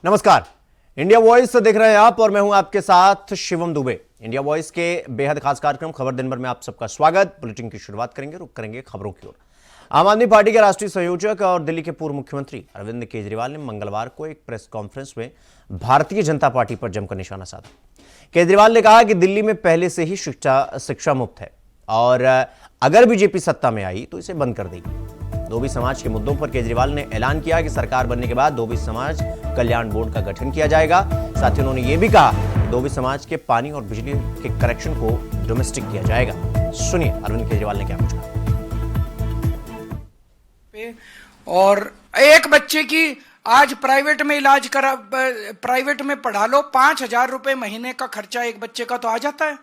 नमस्कार। India voice देख रहे हैं आप और मैं हूं आपके साथ शिवम दुबे। इंडिया वॉइस के बेहद खास कार्यक्रम खबर दिन भर में आप सबका स्वागत। बुलेटिन की शुरुआत करेंगे, रुक करेंगे खबरों की ओर। आम आदमी पार्टी के राष्ट्रीय संयोजक और दिल्ली के पूर्व मुख्यमंत्री अरविंद केजरीवाल ने मंगलवार को एक प्रेस कॉन्फ्रेंस में भारतीय जनता पार्टी पर जमकर निशाना साधा। केजरीवाल ने कहा कि दिल्ली में पहले से ही शिक्षा मुफ्त है और अगर बीजेपी सत्ता में आई तो इसे बंद कर देगी। धोबी समाज के मुद्दों पर केजरीवाल ने ऐलान किया कि सरकार बनने के बाद धोबी समाज कल्याण बोर्ड का गठन किया जाएगा। साथ ही उन्होंने यह भी कहा कि धोबी समाज के पानी और बिजली के कनेक्शन को डोमेस्टिक किया जाएगा। सुनिए अरविंद केजरीवाल ने क्या पूछा। और एक बच्चे की आज प्राइवेट में इलाज करा, प्राइवेट में पढ़ा लो, 5,000 रुपए महीने का खर्चा एक बच्चे का तो आ जाता है।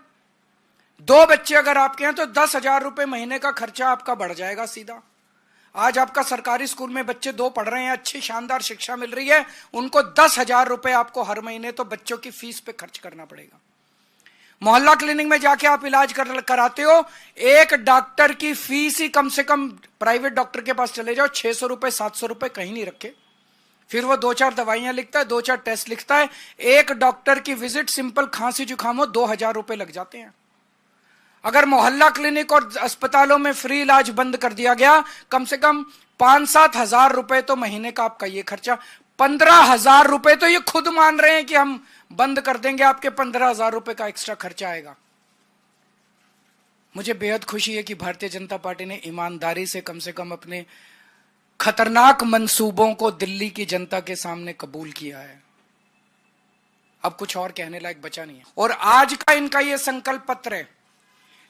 2 बच्चे अगर आपके हैं तो 10,000 रुपए महीने का खर्चा आपका बढ़ जाएगा सीधा। आज आपका सरकारी स्कूल में बच्चे 2 पढ़ रहे हैं, अच्छी शानदार शिक्षा मिल रही है, उनको 10,000 रुपए आपको हर महीने तो बच्चों की फीस पे खर्च करना पड़ेगा। मोहल्ला क्लिनिक में जाके आप इलाज कराते हो, एक डॉक्टर की फीस ही कम से कम, प्राइवेट डॉक्टर के पास चले जाओ, 600 रुपए 700 रुपए कहीं नहीं रखे। फिर वो 2-4 दवाइयां लिखता है, 2-4 टेस्ट लिखता है। एक डॉक्टर की विजिट सिंपल खांसी जुकाम हो 2,000 रुपए लग जाते हैं। अगर मोहल्ला क्लिनिक और अस्पतालों में फ्री इलाज बंद कर दिया गया, कम से कम 5-7 हजार रुपए तो महीने का आपका ये खर्चा, 15,000 रुपए तो ये खुद मान रहे हैं कि हम बंद कर देंगे, आपके 15,000 रुपए का एक्स्ट्रा खर्चा आएगा। मुझे बेहद खुशी है कि भारतीय जनता पार्टी ने ईमानदारी से कम अपने खतरनाक मंसूबों को दिल्ली की जनता के सामने कबूल किया है। अब कुछ और कहने लायक बचा नहीं है। और आज का इनका ये संकल्प पत्र है।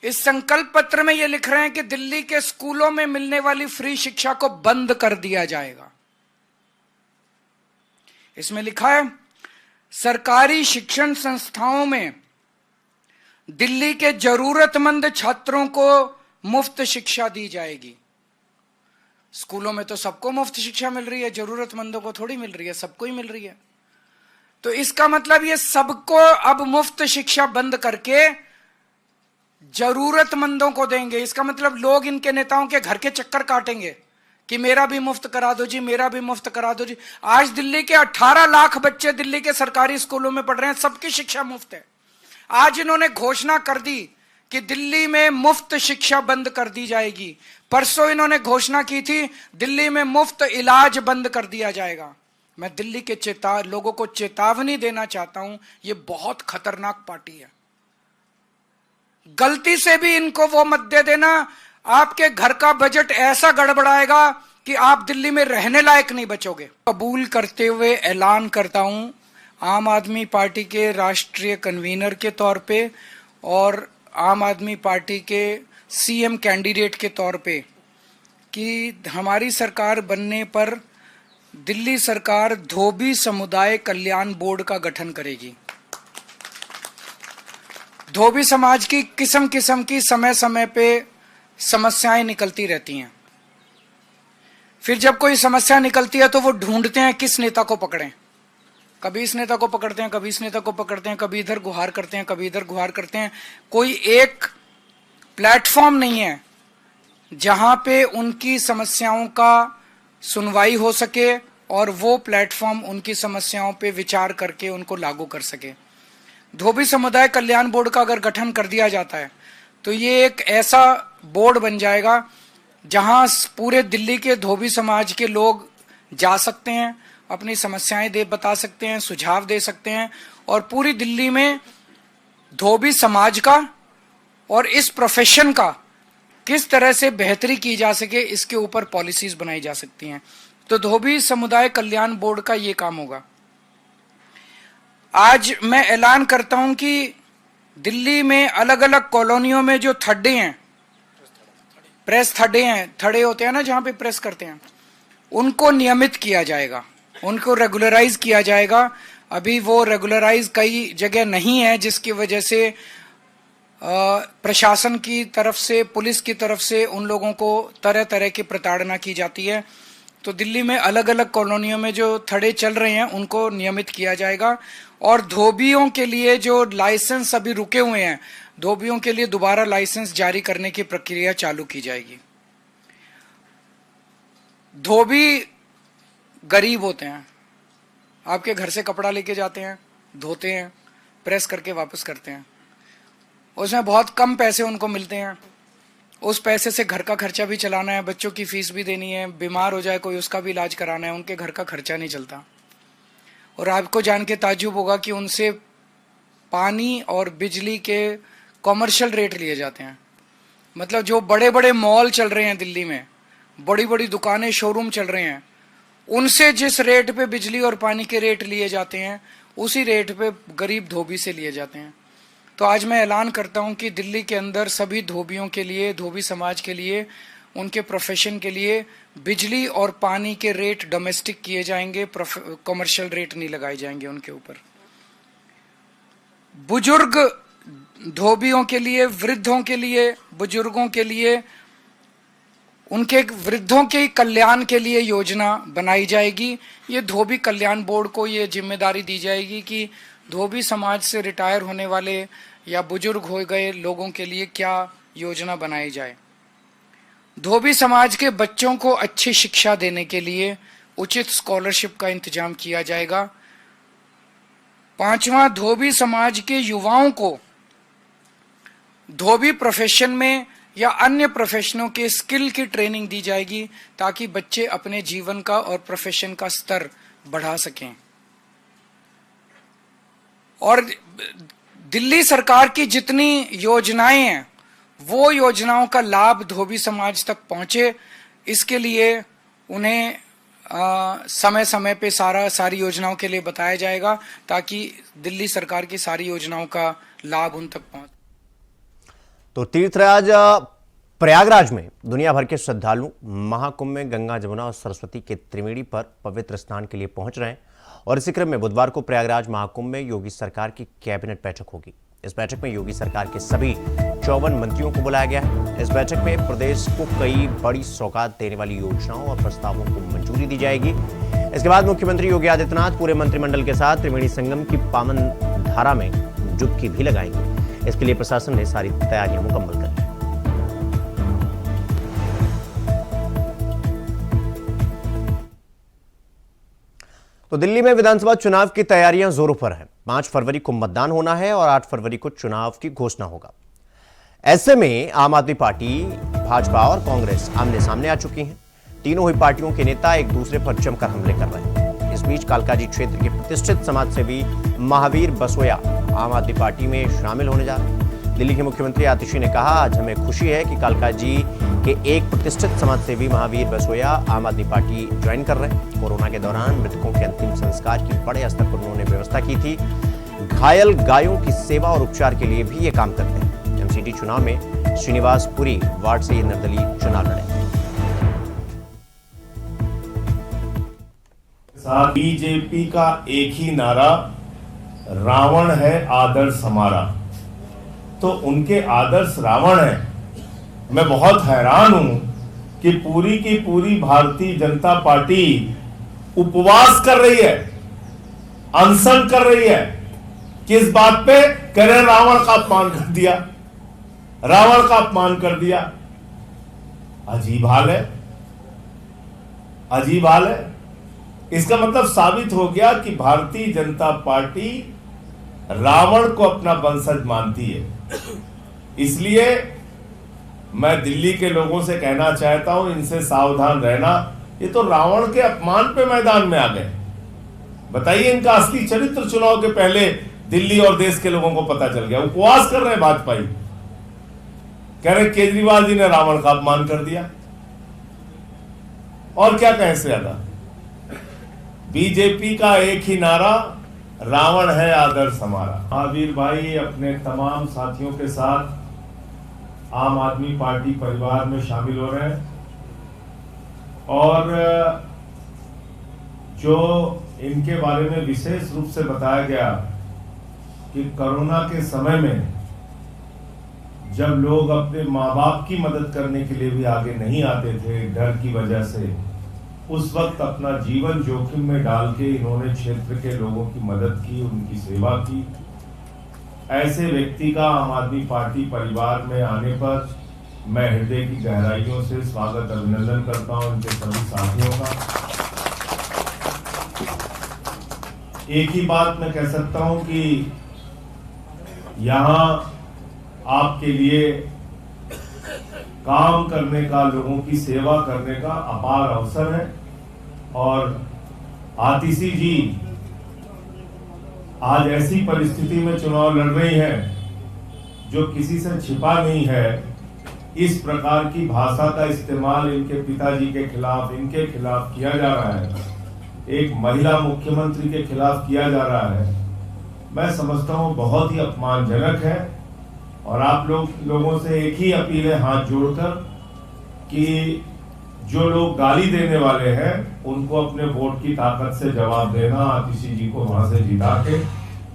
इस संकल्प पत्र में ये लिख रहे हैं कि दिल्ली के स्कूलों में मिलने वाली फ्री शिक्षा को बंद कर दिया जाएगा। इसमें लिखा है, सरकारी शिक्षण संस्थाओं में दिल्ली के जरूरतमंद छात्रों को मुफ्त शिक्षा दी जाएगी। स्कूलों में तो सबको मुफ्त शिक्षा मिल रही है, जरूरतमंदों को थोड़ी मिल रही है, सबको ही मिल रही है। तो इसका मतलब ये सबको अब मुफ्त शिक्षा बंद करके जरूरतमंदों को देंगे। इसका मतलब लोग इनके नेताओं के घर के चक्कर काटेंगे कि मेरा भी मुफ्त करा दो जी, मेरा भी मुफ्त करा दो जी। आज दिल्ली के 18 लाख बच्चे दिल्ली के सरकारी स्कूलों में पढ़ रहे हैं, सबकी शिक्षा मुफ्त है। आज इन्होंने घोषणा कर दी कि दिल्ली में मुफ्त शिक्षा बंद कर दी जाएगी। परसों इन्होंने घोषणा की थी दिल्ली में मुफ्त इलाज बंद कर दिया जाएगा। मैं दिल्ली के लोगों को चेतावनी देना चाहता हूं, ये बहुत खतरनाक पार्टी है। गलती से भी इनको वो मत दे देना, आपके घर का बजट ऐसा गड़बड़ाएगा कि आप दिल्ली में रहने लायक नहीं बचोगे। कबूल करते हुए ऐलान करता हूं आम आदमी पार्टी के राष्ट्रीय कन्वीनर के तौर पे और आम आदमी पार्टी के सीएम कैंडिडेट के तौर पे कि हमारी सरकार बनने पर दिल्ली सरकार धोबी समुदाय कल्याण बोर्ड का गठन करेगी। धोबी समाज की किस्म किस्म की समय समय पे समस्याएं निकलती रहती हैं। फिर जब कोई समस्या निकलती है तो वो ढूंढते हैं किस नेता को पकड़ें। कभी इस नेता को पकड़ते हैं, कभी इस नेता को पकड़ते हैं, कभी इधर गुहार करते हैं, कभी इधर गुहार करते हैं। कोई एक प्लेटफॉर्म नहीं है जहां पे उनकी समस्याओं का सुनवाई हो सके और वो प्लेटफॉर्म उनकी समस्याओं पे विचार करके उनको लागू कर सके। धोबी समुदाय कल्याण बोर्ड का अगर गठन कर दिया जाता है तो ये एक ऐसा बोर्ड बन जाएगा जहां पूरे दिल्ली के धोबी समाज के लोग जा सकते हैं, अपनी समस्याएं बता सकते हैं, सुझाव दे सकते हैं और पूरी दिल्ली में धोबी समाज का और इस प्रोफेशन का किस तरह से बेहतरी की जा सके, इसके ऊपर पॉलिसीज बनाई जा सकती हैं। तो धोबी समुदाय कल्याण बोर्ड का ये काम होगा। आज मैं ऐलान करता हूं कि दिल्ली में अलग अलग कॉलोनियों में जो थड्डे हैं, प्रेस थड्डे हैं, थड़े होते हैं ना जहां पे प्रेस करते हैं, उनको नियमित किया जाएगा, उनको रेगुलराइज किया जाएगा। अभी वो रेगुलराइज कई जगह नहीं है, जिसकी वजह से प्रशासन की तरफ से, पुलिस की तरफ से उन लोगों को तरह तरह की प्रताड़ना की जाती है। तो दिल्ली में अलग अलग कॉलोनियों में जो थड़े चल रहे हैं उनको नियमित किया जाएगा और धोबियों के लिए जो लाइसेंस अभी रुके हुए हैं, धोबियों के लिए दोबारा लाइसेंस जारी करने की प्रक्रिया चालू की जाएगी। धोबी गरीब होते हैं, आपके घर से कपड़ा लेके जाते हैं, धोते हैं, प्रेस करके वापस करते हैं। उसमें बहुत कम पैसे उनको मिलते हैं। उस पैसे से घर का खर्चा भी चलाना है, बच्चों की फीस भी देनी है, बीमार हो जाए कोई उसका भी इलाज कराना है, उनके घर का खर्चा नहीं चलता। और आपको जान के ताज्जुब होगा कि उनसे पानी और बिजली के कॉमर्शियल रेट लिए जाते हैं। मतलब जो बड़े बड़े मॉल चल रहे हैं दिल्ली में, बड़ी बड़ी दुकानें, शोरूम चल रहे हैं, उनसे जिस रेट पे बिजली और पानी के रेट लिए जाते हैं, उसी रेट पे गरीब धोबी से लिए जाते हैं। तो आज मैं ऐलान करता हूं कि दिल्ली के अंदर सभी धोबियों के लिए, धोबी समाज के लिए, उनके प्रोफेशन के लिए बिजली और पानी के रेट डोमेस्टिक किए जाएंगे, कमर्शियल रेट नहीं लगाए जाएंगे उनके ऊपर। बुजुर्ग धोबियों के लिए, वृद्धों के लिए, बुजुर्गों के लिए, उनके वृद्धों के कल्याण के लिए योजना बनाई जाएगी। ये धोबी कल्याण बोर्ड को ये जिम्मेदारी दी जाएगी कि धोबी समाज से रिटायर होने वाले या बुजुर्ग हो गए लोगों के लिए क्या योजना बनाई जाए। धोबी समाज के बच्चों को अच्छी शिक्षा देने के लिए उचित स्कॉलरशिप का इंतजाम किया जाएगा। पांचवा, धोबी समाज के युवाओं को धोबी प्रोफेशन में या अन्य प्रोफेशनों के स्किल की ट्रेनिंग दी जाएगी ताकि बच्चे अपने जीवन का और प्रोफेशन का स्तर बढ़ा सकें। और दिल्ली सरकार की जितनी योजनाएं हैं, वो योजनाओं का लाभ धोबी समाज तक पहुंचे, इसके लिए उन्हें समय समय पे सारी योजनाओं के लिए बताया जाएगा ताकि दिल्ली सरकार की सारी योजनाओं का लाभ उन तक पहुंचे। तो तीर्थराज प्रयागराज में दुनिया भर के श्रद्धालु महाकुंभ में गंगा, जमुना और सरस्वती के त्रिवेणी पर पवित्र स्नान के लिए पहुंच रहे हैं। और इसी क्रम में बुधवार को प्रयागराज महाकुंभ में योगी सरकार की कैबिनेट बैठक होगी। इस बैठक में योगी सरकार के सभी 54 मंत्रियों को बुलाया गया है। इस बैठक में प्रदेश को कई बड़ी सौगात देने वाली योजनाओं और प्रस्तावों को मंजूरी दी जाएगी। इसके बाद मुख्यमंत्री योगी आदित्यनाथ पूरे मंत्रिमंडल के साथ त्रिवेणी संगम की पावन धारा में डुबकी भी लगाएंगे। इसके लिए प्रशासन ने सारी तैयारियां मुकम्मल कर ली। तो दिल्ली में विधानसभा चुनाव की तैयारियां जोरों पर हैं। 5 फरवरी को मतदान होना है और 8 फरवरी को चुनाव की घोषणा होगा। ऐसे में आम आदमी पार्टी, भाजपा और कांग्रेस आमने सामने आ चुकी हैं। तीनों ही पार्टियों के नेता एक दूसरे पर जमकर हमले कर रहे हैं। इस बीच कालकाजी क्षेत्र के प्रतिष्ठित समाजसेवी महावीर बसोया आम आदमी पार्टी में शामिल होने जा रहे हैं। दिल्ली के मुख्यमंत्री आतिशी ने कहा, आज हमें खुशी है कि कालकाजी के एक प्रतिष्ठित समाजसेवी महावीर बसोया आम आदमी पार्टी ज्वाइन कर रहे हैं। कोरोना के दौरान मृतकों के अंतिम संस्कार की बड़े स्तर पर उन्होंने व्यवस्था की थी। घायल गायों की सेवा और उपचार के लिए भी ये काम करते हैं। एमसीडी चुनाव में श्रीनिवास पुरी वार्ड से निर्दलीय चुनाव लड़े। बीजेपी का एक ही नारा, रावण है आदर्श हमारा। तो उनके आदर्श रावण है। मैं बहुत हैरान हूं कि पूरी की पूरी भारतीय जनता पार्टी उपवास कर रही है, अनशन कर रही है। किस बात पे? कह रहे रावण का अपमान कर दिया, रावण का अपमान कर दिया। अजीब हाल है, अजीब हाल है। इसका मतलब साबित हो गया कि भारतीय जनता पार्टी रावण को अपना वंशज मानती है। इसलिए मैं दिल्ली के लोगों से कहना चाहता हूं, इनसे सावधान रहना। ये तो रावण के अपमान पे मैदान में आ गए। बताइए, इनका असली चरित्र चुनाव के पहले दिल्ली और देश के लोगों को पता चल गया। उपवास कर रहे हैं भाजपाई, कह रहे केजरीवाल जी ने रावण का अपमान कर दिया। और क्या कहें इससे ज्यादा? बीजेपी का एक ही नारा, रावण है आदर्श हमारा। महावीर भाई अपने तमाम साथियों के साथ आम आदमी पार्टी परिवार में शामिल हो रहे हैं। और जो इनके बारे में विशेष रूप से बताया गया कि कोरोना के समय में जब लोग अपने माँ बाप की मदद करने के लिए भी आगे नहीं आते थे डर की वजह से, उस वक्त अपना जीवन जोखिम में डाल के इन्होंने क्षेत्र के लोगों की मदद की, उनकी सेवा की। ऐसे व्यक्ति का आम आदमी पार्टी परिवार में आने पर मैं हृदय की गहराइयों से स्वागत, अभिनंदन करता हूं उनके सभी साथियों का। एक ही बात मैं कह सकता हूं कि यहां आपके लिए काम करने का, लोगों की सेवा करने का अपार अवसर है। और आतिशी जी आज ऐसी परिस्थिति में चुनाव लड़ रही हैं जो किसी से छिपा नहीं है। इस प्रकार की भाषा का इस्तेमाल इनके पिताजी के खिलाफ, इनके खिलाफ किया जा रहा है, एक महिला मुख्यमंत्री के खिलाफ किया जा रहा है, मैं समझता हूं बहुत ही अपमानजनक है। और आप लोगों से एक ही अपील है हाथ जोड़कर कि जो लोग गाली देने वाले हैं उनको अपने वोट की ताकत से जवाब देना, आतिशी जी को वहां से जिता के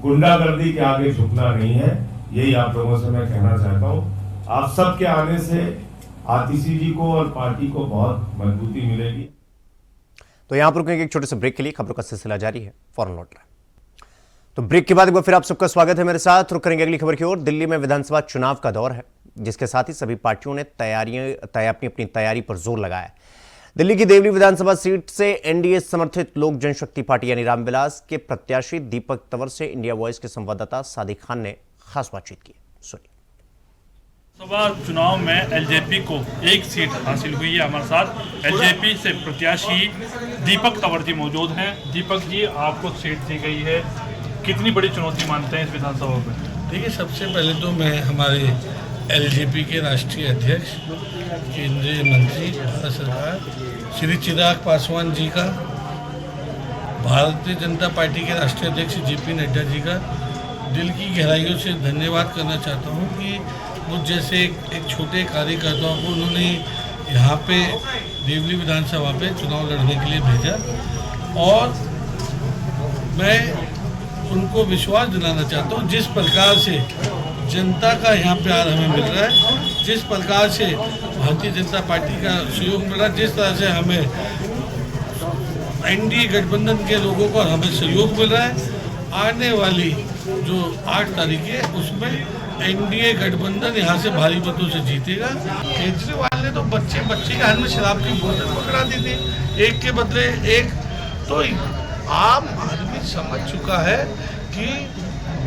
गुंडागर्दी के आगे झुकना नहीं है। यही आप लोगों से मैं कहना चाहता हूं। आप सबके आने से आतिशी जी को और पार्टी को बहुत मजबूती मिलेगी। तो यहां पर रुकेंगे एक छोटे से ब्रेक के लिए। खबरों का सिलसिला जारी है, फौरन लौट रहा है। तो ब्रेक के बाद एक बार फिर आप सबका स्वागत है मेरे साथ। रुक करेंगे अगली खबर की ओर। दिल्ली में विधानसभा चुनाव का दौर है, जिसके साथ ही सभी पार्टियों ने अपनी तैयारी पर जोर लगाया है। दिल्ली की देवली विधानसभा सीट से एनडीए समर्थित लोक जनशक्ति पार्टी यानी रामविलास के प्रत्याशी दीपक तंवर से इंडिया वॉइस के संवाददाता सादिक खान ने खास बातचीत की। सुनिए। लोकसभा चुनाव में एलजेपी को एक सीट हासिल हुई है। हमारे साथ एलजेपी से प्रत्याशी दीपक तंवर जी मौजूद हैं। दीपक जी, आपको सीट दी गई है, कितनी बड़ी चुनौती मानते हैं इस विधानसभा में? देखिए, सबसे पहले तो मैं हमारे एलजेपी के राष्ट्रीय अध्यक्ष, केंद्रीय मंत्री भारत सरकार श्री चिराग पासवान जी का, भारतीय जनता पार्टी के राष्ट्रीय अध्यक्ष जेपी नड्डा जी का दिल की गहराइयों से धन्यवाद करना चाहता हूं कि मुझ जैसे एक छोटे कार्यकर्ताओं को उन्होंने यहाँ पे देवली विधानसभा पे चुनाव लड़ने के लिए भेजा। और मैं उनको विश्वास दिलाना चाहता हूँ, जिस प्रकार से जनता का यहाँ प्यार हमें मिल रहा है, जिस प्रकार से भारतीय जनता पार्टी का सहयोग मिल रहा है, जिस तरह से हमें एनडीए गठबंधन के लोगों का हमें सहयोग मिल रहा है, आने वाली जो 8 तारीख है उसमें एनडीए गठबंधन यहाँ से भारी मतों से जीतेगा। केजरीवाल ने तो बच्चे के हाथ में शराब की बोतल पकड़ा दी थी, एक के बदले एक। तो आम आदमी समझ चुका है कि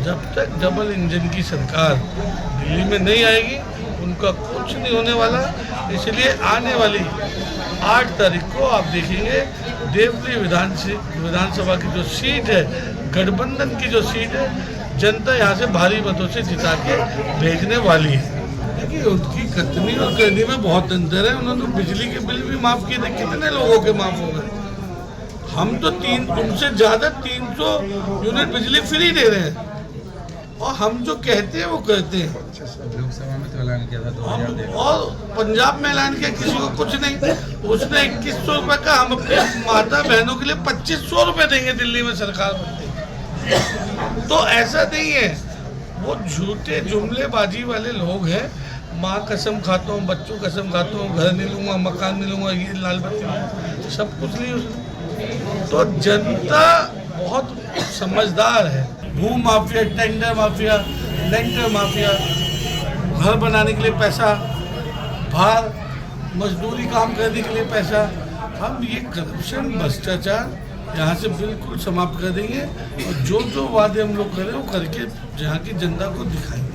जब तक डबल इंजन की सरकार दिल्ली में नहीं आएगी उनका कुछ नहीं होने वाला। इसलिए आने वाली 8 तारीख को आप देखेंगे देवली विधानसभा की जो सीट है, गठबंधन की जो सीट है, जनता यहाँ से भारी मतों से जिता के भेजने वाली है। देखिए, उनकी कथनी और करनी में बहुत अंतर है। उन्होंने बिजली के बिल भी माफ किए थे, कितने लोगों के माफ हो गए। हम तो उनसे ज्यादा 300 यूनिट बिजली फ्री दे रहे हैं, और हम जो कहते हैं वो करते हैं। लोकसभा में तो ऐलान किया था 2000 और पंजाब में ऐलान किया, किसी को कुछ नहीं। उसने 2100 रुपए का, हम अपने माता बहनों के लिए 2500 रुपए देंगे दिल्ली में सरकार बनती। तो ऐसा नहीं है, वो झूठे जुमलेबाजी वाले लोग हैं। माँ कसम खाता हूँ, बच्चों कसम खाता हूँ, घर नहीं लूंगा, मकान नहीं लूंगा, ये लाल बत्ती, सब कुछ नहीं। तो जनता बहुत समझदार है। भू माफिया, टेंडर माफिया, लेंटर माफिया, घर बनाने के लिए पैसा, बाहर मजदूरी काम करने के लिए पैसा, हम ये करप्शन, भ्रष्टाचार यहाँ से बिल्कुल समाप्त कर देंगे। और जो वादे हम लोग करें वो करके जहाँ की जनता को दिखाएंगे।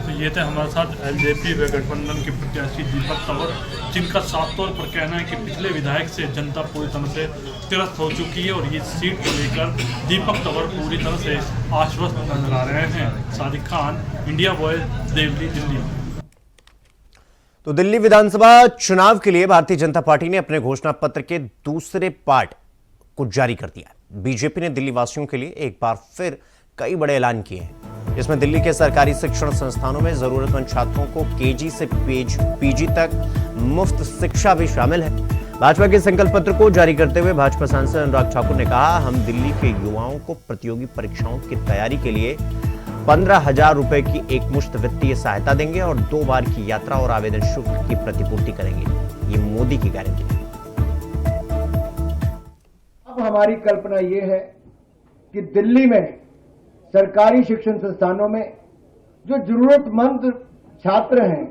तो ये थे हमारे साथ एलजेपी व गठबंधन के प्रत्याशी दीपक तंवर, जिनका साफ तौर पर कहना है कि पिछले विधायक से जनता पूरी तरह से त्रस्त हो चुकी है, और ये सीट को लेकर दीपक तंवर पूरी तरह से आश्वस्त नजर आ रहे हैं। Sadiq Khan, India Voice, Devli, Delhi. तो दिल्ली विधानसभा चुनाव के लिए भारतीय जनता पार्टी ने अपने घोषणा पत्र के दूसरे पार्ट को जारी कर दिया। बीजेपी ने दिल्ली वासियों के लिए एक बार फिर कई बड़े ऐलान किए हैं, जिसमें दिल्ली के सरकारी शिक्षण संस्थानों में जरूरतमंद छात्रों को केजी से पीजी तक मुफ्त शिक्षा भी शामिल है। भाजपा के संकल्प पत्र को जारी करते हुए भाजपा सांसद अनुराग ठाकुर ने कहा, हम दिल्ली के युवाओं को प्रतियोगी परीक्षाओं की तैयारी के लिए 15,000 रुपए की एक मुश्त वित्तीय सहायता देंगे और 2 बार की यात्रा और आवेदन शुल्क की प्रतिपूर्ति करेंगे। ये मोदी की गारंटी है। अब हमारी कल्पना ये है कि दिल्ली में सरकारी शिक्षण संस्थानों में जो जरूरतमंद छात्र हैं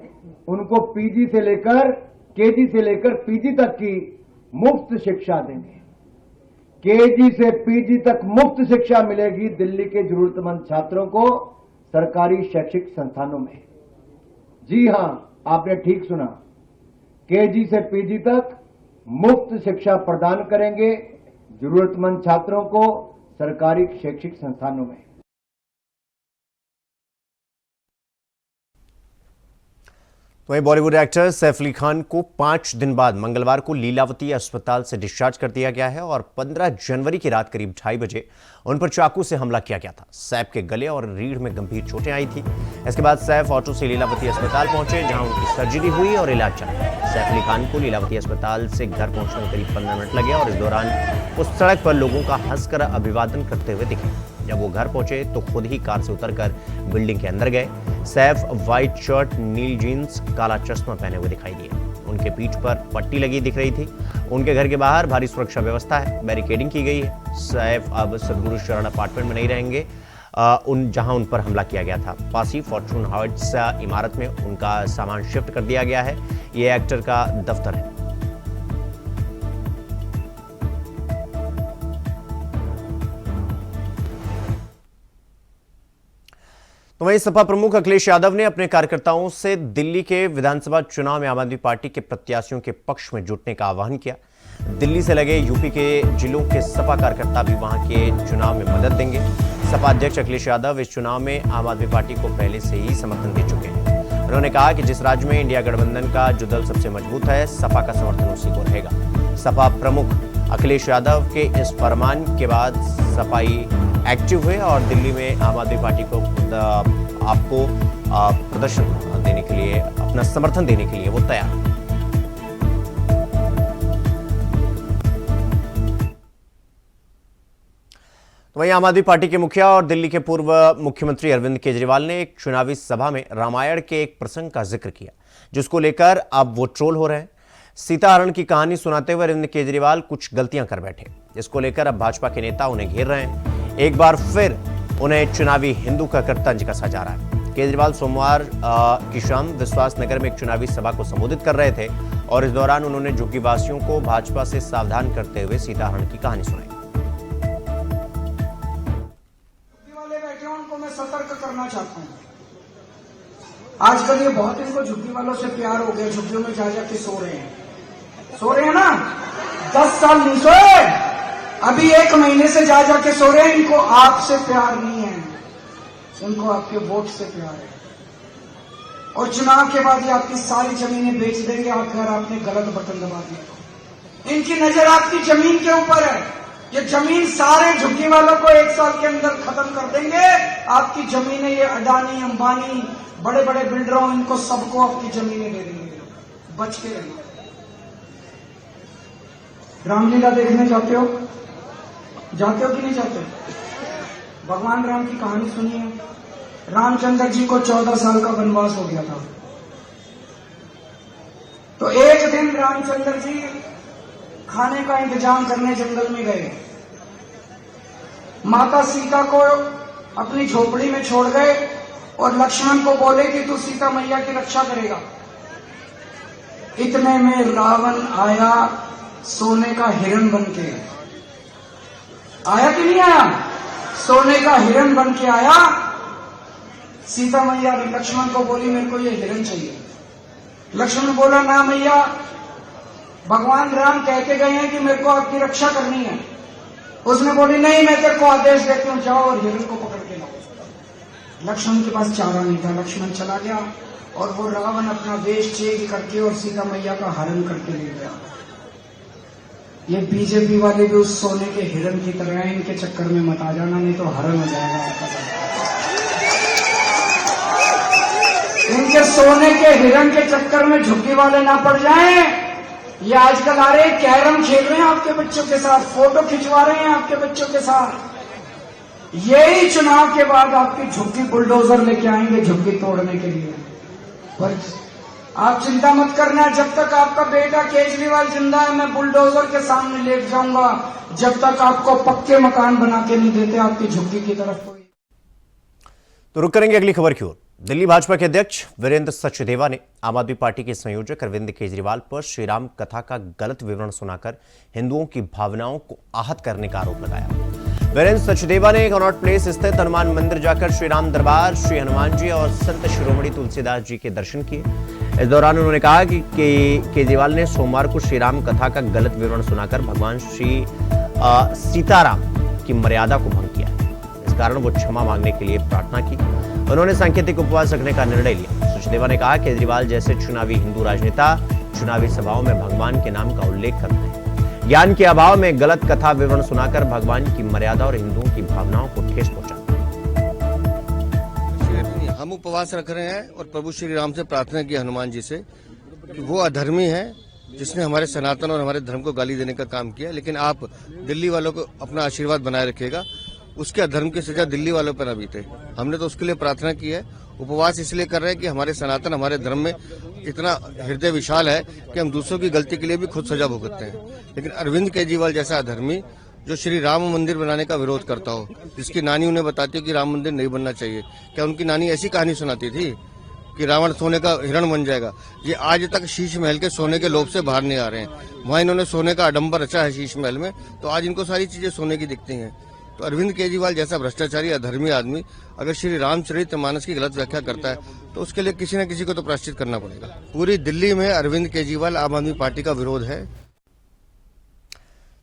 उनको पीजी से लेकर केजी से लेकर पीजी तक की मुफ्त शिक्षा देंगे। केजी से पीजी तक मुफ्त शिक्षा मिलेगी दिल्ली के जरूरतमंद छात्रों को सरकारी शैक्षिक संस्थानों में। जी हां, आपने ठीक सुना, केजी से पीजी तक मुफ्त शिक्षा प्रदान करेंगे जरूरतमंद छात्रों को सरकारी शैक्षिक संस्थानों में। वहीं बॉलीवुड एक्टर सैफ अली खान को 5 दिन बाद मंगलवार को लीलावती अस्पताल से डिस्चार्ज कर दिया गया है और 15 जनवरी की रात करीब 2:30 बजे उन पर चाकू से हमला किया गया था। सैफ के गले और रीढ़ में गंभीर चोटें आई थी। इसके बाद सैफ ऑटो से लीलावती अस्पताल पहुंचे, जहां उनकी सर्जरी हुई और इलाज चला। सैफ अली खान को लीलावती अस्पताल से घर पहुंचने में करीब 15 मिनट लगे और इस दौरान उस सड़क पर लोगों का हंसकर अभिवादन करते हुए दिखे। जब वो घर पहुंचे तो खुद ही कार से उतरकर बिल्डिंग के अंदर गए। सैफ व्हाइट शर्ट, नील जीन्स, काला चश्मा पहने हुए दिखाई दिए। उनके पीठ पर पट्टी लगी दिख रही थी। उनके घर के बाहर भारी सुरक्षा व्यवस्था है, बैरिकेडिंग की गई है। सैफ अब सदगुरु शरण अपार्टमेंट में नहीं रहेंगे, जहां उन पर हमला किया गया था। पास ही फॉर्चून हाइट्स इमारत में उनका सामान शिफ्ट कर दिया गया है। ये एक्टर का दफ्तर है। तो वहीं सपा प्रमुख अखिलेश यादव ने अपने कार्यकर्ताओं से दिल्ली के विधानसभा चुनाव में आम आदमी पार्टी के प्रत्याशियों के पक्ष में जुटने का आह्वान किया। दिल्ली से लगे यूपी के जिलों के सपा कार्यकर्ता भी वहां के चुनाव में मदद देंगे। सपा अध्यक्ष अखिलेश यादव इस चुनाव में आम आदमी पार्टी को पहले से ही समर्थन दे चुके हैं। उन्होंने कहा कि जिस राज्य में इंडिया गठबंधन का जो दल सबसे मजबूत है, सपा का समर्थन उसी को रहेगा। सपा प्रमुख अखिलेश यादव के इस फरमान के बाद सपाई एक्टिव हुए और दिल्ली में आम आदमी पार्टी को आपको प्रदर्शन देने के लिए, अपना समर्थन देने के लिए वो तैयार है। तो वहीं आम आदमी पार्टी के मुखिया और दिल्ली के पूर्व मुख्यमंत्री अरविंद केजरीवाल ने एक चुनावी सभा में रामायण के एक प्रसंग का जिक्र किया, जिसको लेकर अब वो ट्रोल हो रहे हैं। सीता हरण की कहानी सुनाते हुए अरविंद केजरीवाल कुछ गलतियां कर बैठे, जिसको लेकर अब भाजपा के नेता उन्हें घेर रहे हैं। एक बार फिर उन्हें चुनावी हिंदू कहकर तंज कसा जा रहा है। केजरीवाल सोमवार की शाम विश्वास नगर में एक चुनावी सभा को संबोधित कर रहे थे और इस दौरान उन्होंने झुग्गीवासियों को भाजपा से सावधान करते हुए सीता हरण की कहानी सुनाई। वाले बैठे हैं, उनको मैं सतर्क करना चाहता हूं। आजकल ये बहुत इनको झुग्गी वालों से प्यार हो गया, झुग्गियों में जा जाके सो रहे हैं ना। 10 साल नहीं सोए, अभी 1 महीने से जा जाके सो रहे हैं। इनको आपसे प्यार नहीं है, इनको आपके वोट से प्यार है। और चुनाव के बाद ये आपकी सारी जमीनें बेच देंगे अगर आपने गलत बटन दबा दिया। इनकी नजर आपकी जमीन के ऊपर है। ये जमीन सारे झुग्गी वालों को 1 साल के अंदर खत्म कर देंगे। आपकी जमीनें, ये अडानी, अंबानी, बड़े बड़े बिल्डरों, इनको सबको आपकी जमीनें दे देंगे। बच के रहना। रामलीला देखने जाते हो कि नहीं जाते? भगवान राम की कहानी सुनिए। रामचंद्र जी को 14 साल का वनवास हो गया था। तो एक दिन रामचंद्र जी खाने का इंतजाम करने जंगल में गए। माता सीता को अपनी झोपड़ी में छोड़ गए और लक्ष्मण को बोले कि तू सीता मैया की रक्षा करेगा। इतने में रावण आया, सोने का हिरण बन के आया कि नहीं आया? सोने का हिरण बन के आया। सीता मैया लक्ष्मण को बोली मेरे को ये हिरण चाहिए। लक्ष्मण बोला ना मैया, भगवान राम कह के गए हैं कि मेरे को आपकी रक्षा करनी है। उसने बोली नहीं, मैं तेरे को आदेश देती हूं, जाओ और हिरण को पकड़ के लाओ। लक्ष्मण के पास चारा नहीं था। लक्ष्मण चला गया और वो रावण अपना वेश चेंज करके और सीता मैया का हरण करके ले गया। ये बीजेपी वाले भी उस सोने के हिरण की तरह हैं, इनके चक्कर में मत आ जाना, नहीं तो हरण हो जाएगा आपका। इनके सोने के हिरण के चक्कर में झुग्गी वाले ना पड़ जाएं। ये आजकल आ रहे कैरम खेल रहे हैं आपके बच्चों के साथ, फोटो खिंचवा रहे हैं आपके बच्चों के साथ। यही चुनाव के बाद आपकी झुग्गी बुलडोजर लेके आएंगे झुग्गी तोड़ने के लिए। पर आप चिंता मत करना, जब तक आपका बेटा केजरीवाल जिंदा है मैं बुलडोजर के सामने लेट जाऊंगा, जब तक आपको पक्के मकान बना के नहीं देते आपकी झुग्गी की तरफ कोई। तो रुक करेंगे अगली खबर की ओर। दिल्ली भाजपा के अध्यक्ष वीरेंद्र सचदेवा ने आम आदमी पार्टी के संयोजक अरविंद केजरीवाल पर श्रीराम कथा का गलत विवरण सुनाकर हिंदुओं की भावनाओं को आहत करने का आरोप लगाया। वीरेंद्र सचदेवा ने कनॉट प्लेस स्थित हनुमान मंदिर जाकर श्री राम दरबार, श्री हनुमान जी और संत शिरोमणि तुलसीदास जी के दर्शन किए। इस दौरान उन्होंने कहा कि केजरीवाल ने सोमवार को श्री राम कथा का गलत विवरण सुनाकर भगवान श्री सीताराम की मर्यादा को भंग किया। इस कारण वो क्षमा मांगने के लिए प्रार्थना की। उन्होंने सांकेतिक उपवास रखने का निर्णय लिया। सचदेवा ने कहा केजरीवाल जैसे चुनावी हिंदू राजनेता चुनावी सभाओं में भगवान के नाम का उल्लेख करते हैं। ज्ञान के अभाव में गलत कथा विवरण सुनाकर भगवान की मर्यादा और हिंदुओं की भावनाओं को ठेस पहुंचा। हम उपवास रख रहे हैं और प्रभु श्री राम से प्रार्थना की हनुमान जी से कि वो अधर्मी है जिसने हमारे सनातन और हमारे धर्म को गाली देने का काम किया, लेकिन आप दिल्ली वालों को अपना आशीर्वाद बनाए रखिएगा, उसके अधर्म की सजा दिल्ली वालों पर न बीते। हमने तो उसके लिए प्रार्थना की है। उपवास इसलिए कर रहे हैं कि हमारे सनातन हमारे धर्म में इतना हृदय विशाल है कि हम दूसरों की गलती के लिए भी खुद सजा भुगतते हैं। लेकिन अरविंद केजरीवाल जैसा अधर्मी जो श्री राम मंदिर बनाने का विरोध करता हो, जिसकी नानी उन्हें बताती हो कि राम मंदिर नहीं बनना चाहिए, क्या उनकी नानी ऐसी कहानी सुनाती थी कि रावण सोने का हिरण बन जाएगा? ये आज तक शीश महल के सोने के लोभ से बाहर नहीं आ रहे हैं। वहां इन्होंने सोने का आडंबर रचा है शीश महल में, तो आज इनको सारी चीजें सोने की दिखती हैं। तो अरविंद केजरीवाल जैसा भ्रष्टाचारी अधर्मी आदमी अगर श्री रामचरितमानस की गलत व्याख्या करता है तो उसके लिए किसी न किसी को तो प्रायश्चित करना पड़ेगा। पूरी दिल्ली में अरविंद केजरीवाल आम आदमी पार्टी का विरोध है।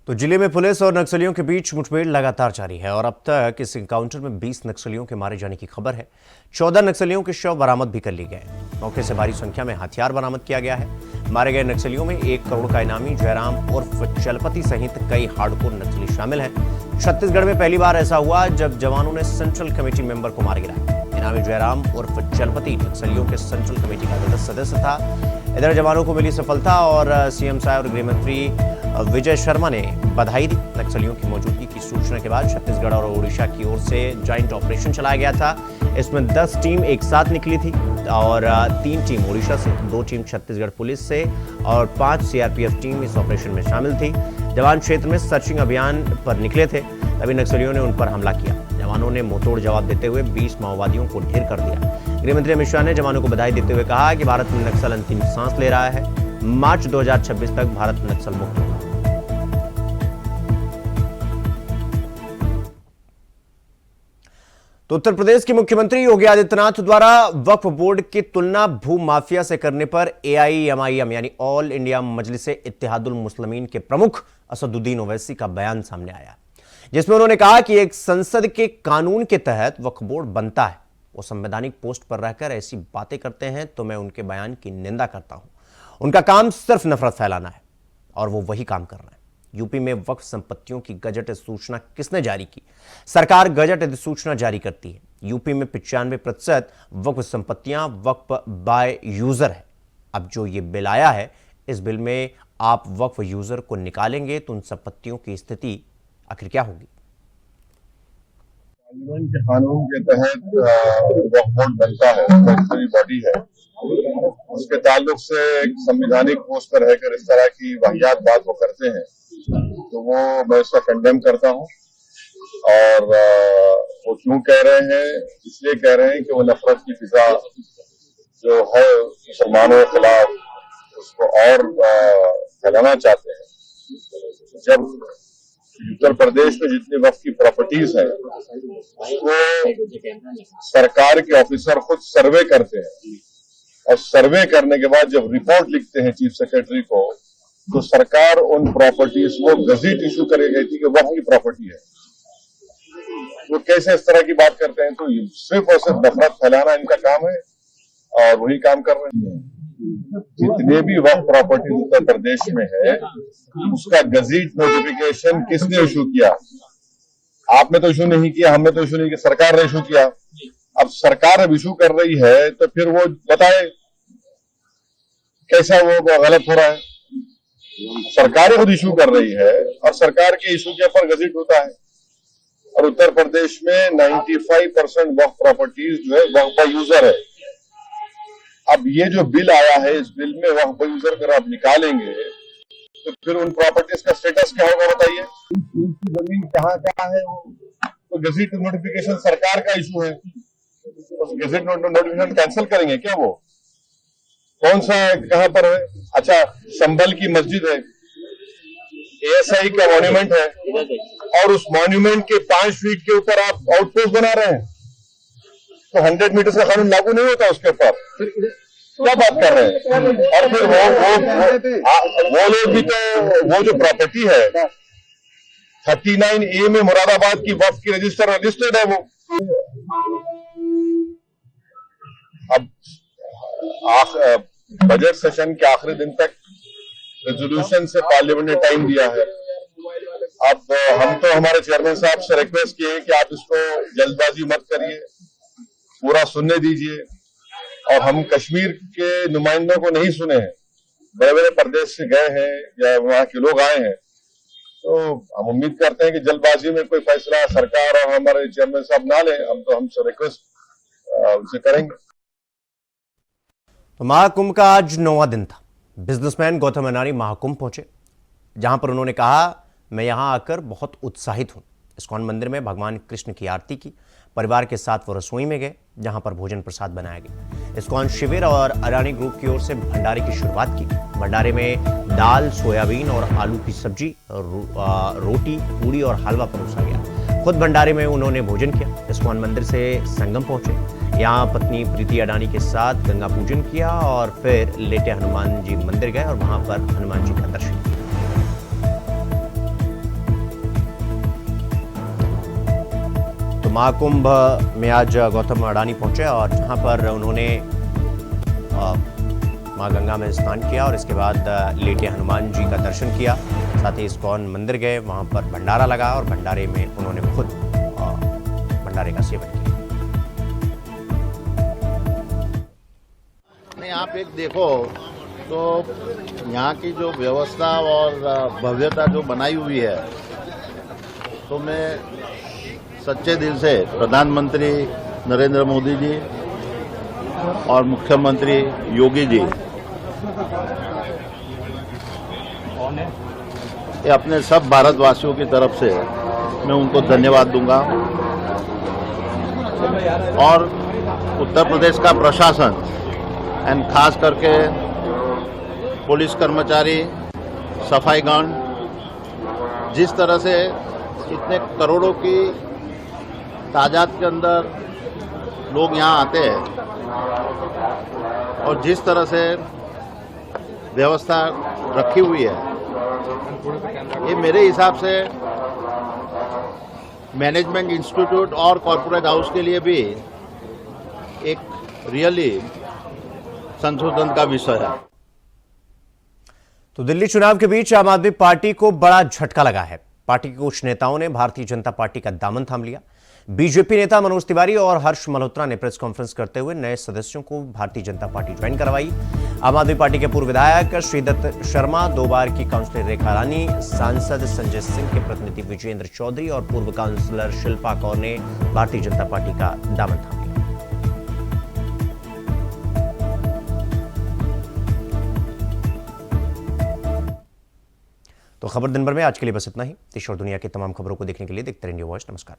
तो जिले में पुलिस और नक्सलियों के बीच मुठभेड़ लगातार जारी है और अब तक इस एनकाउंटर में 20 नक्सलियों के मारे जाने की खबर है। 14 नक्सलियों के शव बरामद भी कर लिए गए। मौके से भारी संख्या में हथियार बरामद किया गया है। मारे गए नक्सलियों में 1 करोड़ का इनामी जयराम उर्फ चलपति सहित कई हार्डकोर नक्सली शामिल हैं। छत्तीसगढ़ में पहली बार ऐसा हुआ जब जवानों ने सेंट्रल कमेटी मेंबर को मार गिराया। इनामी जयराम उर्फ चलपति नक्सलियों के सेंट्रल कमेटी का सदस्य था। इधर जवानों को मिली सफलता और सीएम साहब और गृह मंत्री विजय शर्मा ने बधाई दी। नक्सलियों की मौजूदगी की सूचना के बाद छत्तीसगढ़ और ओडिशा की ओर से ज्वाइंट ऑपरेशन चलाया गया था। इसमें 10 टीम एक साथ निकली थी और 3 टीम ओडिशा से, 2 टीम छत्तीसगढ़ पुलिस से और 5 सीआरपीएफ टीम इस ऑपरेशन में शामिल थी। जवान क्षेत्र में सर्चिंग अभियान पर निकले थे, तभी नक्सलियों ने उन पर हमला किया। जवानों ने मुंहतोड़ जवाब देते हुए 20 माओवादियों को ढेर कर दिया। गृहमंत्री अमित शाह ने जवानों को बधाई देते हुए कहा कि भारत में नक्सल अंतिम सांस ले रहा है। मार्च 2026 तक भारत नक्सल मुक्त होगा। तो उत्तर प्रदेश के मुख्यमंत्री योगी आदित्यनाथ द्वारा वक्फ बोर्ड की तुलना भू माफिया से करने पर AIMIM यानी ऑल इंडिया मजलिस इत्तेहादुल मुस्लिमीन के प्रमुख असदुद्दीन ओवैसी का बयान सामने आया, जिसमें उन्होंने कहा कि एक संसद के कानून के तहत वक्फ बोर्ड बनता है। वो संवैधानिक पोस्ट पर रहकर ऐसी बातें करते हैं तो मैं उनके बयान की निंदा करता हूं। उनका काम सिर्फ नफरत फैलाना है और वो वही काम कर रहे हैं। यूपी में वक्फ संपत्तियों की गजट सूचना किसने जारी की? सरकार गजट अधिसूचना जारी करती है। यूपी में 95% वक्फ संपत्तियां वक्फ बाय यूजर है। अब जो ये बिल आया है, इस बिल में आप वक्फ यूजर को निकालेंगे तो उन संपत्तियों की स्थिति आखिर क्या होगी? पार्लियामेंट के कानून के तहत वक्फ बोर्ड बनता है, स्टैट्यूटरी बॉडी है। उसके ताल्लुक से एक संवैधानिक पोस्ट पर रहकर इस तरह की वाहियात बात वो करते हैं, तो वो मैं इसका कंडेम करता हूँ। और वो क्यों कह रहे हैं? इसलिए कह रहे हैं कि वो नफरत की फिजा जो है मुसलमानों के खिलाफ उसको और फैलाना चाहते हैं। जब उत्तर प्रदेश में जितनी वक्फ की प्रॉपर्टीज हैं उसको सरकार के ऑफिसर खुद सर्वे करते हैं और सर्वे करने के बाद जब रिपोर्ट लिखते हैं चीफ सेक्रेटरी को, तो सरकार उन प्रॉपर्टीज को गजट इशू करके कहती है कि वक्फ की प्रॉपर्टी है। वो कैसे इस तरह की बात करते हैं? तो सिर्फ और सिर्फ नफरत फैलाना इनका काम है और वही काम कर रहे हैं। जितने भी वक्फ प्रॉपर्टी उत्तर प्रदेश में है उसका गजट नोटिफिकेशन किसने इशू किया? आपने तो इशू नहीं किया, हमने तो इशू नहीं किया, सरकार ने इशू किया। अब सरकार अब इशू कर रही है तो फिर वो बताए कैसा वो गलत हो रहा है। सरकार खुद इशू कर रही है और सरकार के इशू के ऊपर गजट होता है। और उत्तर प्रदेश में 95% वक्फ प्रॉपर्टीज जो है वक्फ बाय यूजर है। अब ये जो बिल आया है, इस बिल में वक्फ बाय यूजर अगर आप निकालेंगे तो फिर उन प्रॉपर्टीज का स्टेटस क्या होगा बताइए? जमीन कहाँ है? वो तो गजट नोटिफिकेशन सरकार का इशू है। उस गेजेट नोटिफिकेशन कैंसिल करेंगे क्या? वो कौन सा है, कहां पर है? अच्छा, संभल की मस्जिद है, एएसआई का मॉन्यूमेंट है, और उस मॉन्यूमेंट के 5 फीट के ऊपर आप आउटपोस्ट बना रहे हैं, तो 100 मीटर का कानून लागू नहीं होता उसके ऊपर? क्या बात कर रहे हैं? और फिर वो लोग भी तो, वो जो प्रॉपर्टी है 39A में मुरादाबाद की वक्फ की रजिस्टर्ड है वो। अब बजट सेशन के आखिरी दिन तक रेजोल्यूशन से पार्लियामेंट ने टाइम दिया है। अब हम तो हमारे चेयरमैन साहब से रिक्वेस्ट किए कि आप इसको जल्दबाजी मत करिए, पूरा सुनने दीजिए। और हम कश्मीर के नुमाइंदों को नहीं सुने हैं, बड़े बड़े प्रदेश से गए हैं या वहां के लोग आए हैं, तो हम उम्मीद करते हैं कि जल्दबाजी में कोई फैसला सरकार और हमारे चेयरमैन साहब ना लें। हम तो हमसे रिक्वेस्ट उनसे करेंगे। तो महाकुंभ का आज 9वां दिन था। बिजनेसमैन गौतम अडानी महाकुंभ पहुंचे, जहां पर उन्होंने कहा, मैं यहां आकर बहुत उत्साहित हूं। इस्कॉन मंदिर में भगवान कृष्ण की आरती की, परिवार के साथ वो रसोई में गए जहां पर भोजन प्रसाद बनाया गया। इस्कॉन शिविर और अडानी ग्रुप की ओर से भंडारे की शुरुआत की। भंडारे में दाल, सोयाबीन और आलू की सब्जी, रोटी, पूड़ी और हलवा परोसा गया। खुद भंडारे में उन्होंने भोजन किया। इस्कॉन मंदिर से संगम पहुंचे, यहाँ पत्नी प्रीति अडानी के साथ गंगा पूजन किया और फिर लेटे हनुमान जी मंदिर गए और वहां पर हनुमान जी का दर्शन किया। तो महाकुंभ में आज गौतम अडानी पहुंचे और जहां पर उन्होंने मां गंगा में स्नान किया और इसके बाद लेटे हनुमान जी का दर्शन किया। साथ ही इस्कॉन मंदिर गए, वहां पर भंडारा लगा और भंडारे में उन्होंने खुद भंडारे का सेवन किया। नहीं, आप एक देखो तो यहाँ की जो व्यवस्था और भव्यता जो बनाई हुई है, तो मैं सच्चे दिल से प्रधानमंत्री नरेंद्र मोदी जी और मुख्यमंत्री योगी जी, ये अपने सब भारतवासियों की तरफ से मैं उनको धन्यवाद दूंगा। और उत्तर प्रदेश का प्रशासन एंड खास करके पुलिस कर्मचारी, सफाईगण, जिस तरह से इतने करोड़ों की तादाद के अंदर लोग यहाँ आते हैं और जिस तरह से व्यवस्था रखी हुई है, ये मेरे हिसाब से मैनेजमेंट इंस्टीट्यूट और कॉर्पोरेट हाउस के लिए भी एक रियली संशोधन का विषय है। तो दिल्ली चुनाव के बीच आम आदमी पार्टी को बड़ा झटका लगा है। पार्टी के कुछ नेताओं ने भारतीय जनता पार्टी का दामन थाम लिया। बीजेपी नेता मनोज तिवारी और हर्ष मल्होत्रा ने प्रेस कॉन्फ्रेंस करते हुए नए सदस्यों को भारतीय जनता पार्टी ज्वाइन करवाई। आम आदमी पार्टी के पूर्व विधायक श्रीदत्त शर्मा, 2 बार की काउंसिलर रेखा रानी, सांसद संजय सिंह के प्रतिनिधि विजेंद्र चौधरी और पूर्व काउंसिलर शिल्पा कौर ने भारतीय जनता पार्टी का दामन थाम लिया। तो खबर दिन भर में आज के लिए बस इतना ही। देश और दुनिया की तमाम खबरों को देखने के लिए देखते रहिए इंडिया वॉइस। नमस्कार।